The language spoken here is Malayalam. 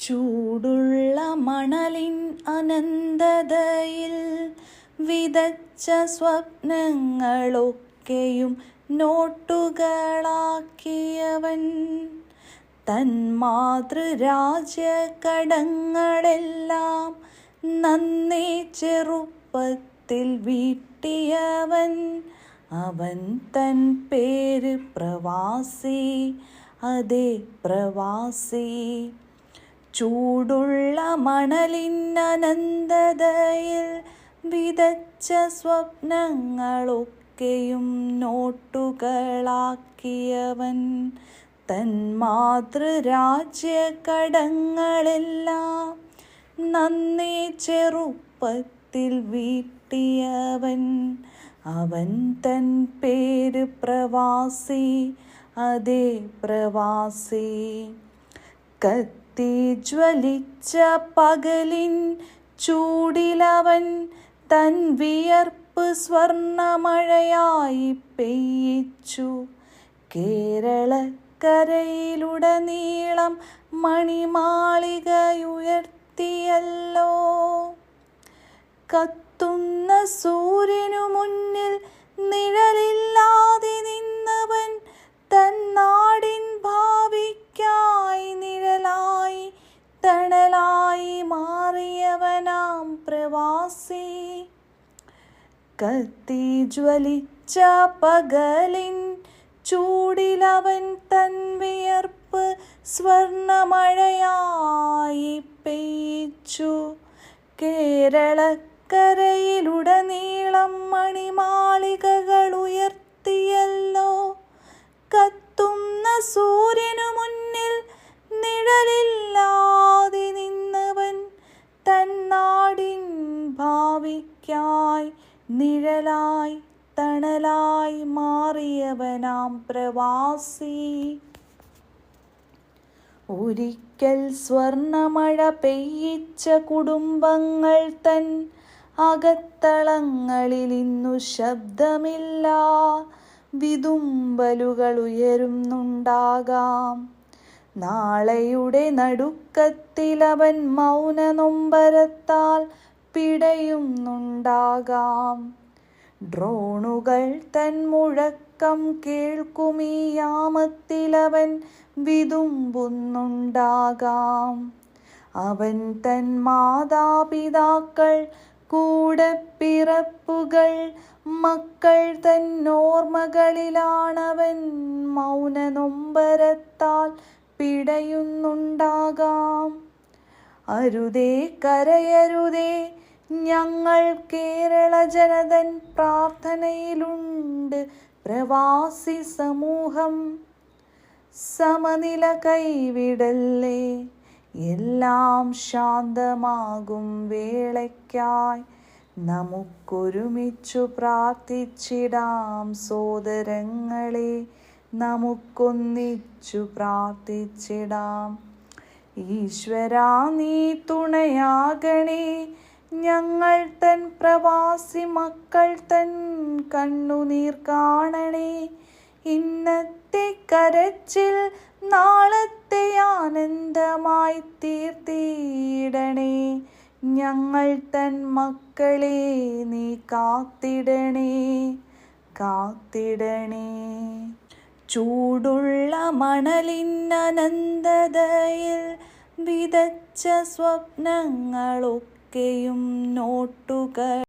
ചൂടുള്ള മണലിൻ അനന്തതയിൽ വിതച്ച സ്വപ്നങ്ങളൊക്കെയും നോട്ടുകളാക്കിയവൻ തൻ മാതൃരാജ്യ കടങ്ങളെല്ലാം നന്നേ ചെറുപ്പത്തിൽ വീട്ടിയവൻ. അവൻ തൻ പേര് പ്രവാസി, അതേ പ്രവാസി. ചൂടുള്ള മണലിൻ അനന്തതയിൽ വിതച്ച സ്വപ്നങ്ങളൊക്കെയും നോട്ടുകളാക്കിയവൻ തൻ മാതൃരാജ്യ കടങ്ങളെല്ലാം നന്നേ ചെറുപ്പത്തിൽ വീട്ടിയവൻ. അവൻ തൻ പേര് പ്രവാസി, അതേ പ്രവാസി. കത്തി ജ്വലിച്ച പകലിൻ ചൂടിലവൻ തൻ വിയർപ്പ് സ്വർണമഴയായി പെയ്യിച്ചു. കേരളക്കരയിലുടനീളം മണിമാളികയുയർത്തിയല്ലോ. കത്തുന്ന സൂര്യനു മുന്നിൽ നിഴലില്ലാതെ നിന്നവൻ തൻ നാടിൻ ഭാവിക്കായി നിഴലായി തണലായി മാറിയവനാം പ്രവാസി. കത്തി ജ്വലിച്ച പകലിൻ ചൂടിലവൻ തൻ വിയർപ്പ് സ്വർണമഴയായി പെയ്യിച്ചു. കേരളക്കരയിലുടനീളം മണിമാളികകൾ ഉയർത്തിയല്ലോ. കത്തുന്ന സൂര്യനു മുന്നിൽ നിഴലില്ലാതെ നിന്നവൻ തൻ നാടിൻ ഭാവിക്കായി നിഴലായി തണലായി മാറിയവനാം പ്രവാസി. ഒരിക്കൽ സ്വർണമഴ പെയ്യിച്ച കുടുംബങ്ങൾ തൻ അകത്തളങ്ങളിൽ ഇന്നു ശബ്ദമില്ല. വിതുമ്പലുകൾ ഉയരുന്നുണ്ടാകാം. നാളെയുടെ നടുക്കത്തിലവൻ മൗന നൊമ്പരത്താൽ പിടയുന്നുണ്ടാകാം. ഡ്രോണുകൾ തൻ മുഴക്കം കേൾക്കുമീ യാമത്തിലവൻ വിതുമ്പുന്നുണ്ടാകാം. അവൻ തൻ മാതാപിതാക്കൾ കൂടപ്പിറപ്പുകൾ മക്കൾ തൻ ഓർമ്മകളിലാണവൻ മൗന നൊമ്പരത്താൽ പിടയുന്നുണ്ടാകാം. അരുതേ കരയരുതേ, ഞങ്ങൾ കേരള ജനതൻ പ്രാർത്ഥനയിലുണ്ട് പ്രവാസി സമൂഹം. സമനില കൈവിടല്ലേ, എല്ലാം ശാന്തമാകും വേളയ്ക്കായി നമുക്കൊരുമിച്ചു പ്രാർത്ഥിച്ചിടാം സോദരങ്ങളെ, നമുക്കൊന്നിച്ചു പ്രാർത്ഥിച്ചിടാം. ഈശ്വരാ നീ തുണയാകണേ, ഞങ്ങൾ തൻ പ്രവാസി മക്കൾ തൻ കണ്ണുനീർ കാണണേ. ഇന്നത്തെ കരച്ചിൽ നാളത്തെ ആനന്ദമായി തീർത്തിടണേ. ഞങ്ങൾ തൻ മക്കളെ നീ കാത്തിടണേ, കാത്തിടണേ. ചൂടുള്ള മണലിൻ അനന്തതയിൽ വിതച്ച സ്വപ്നങ്ങളൊക്കെയും നോട്ടുകളാക്കിയവൻ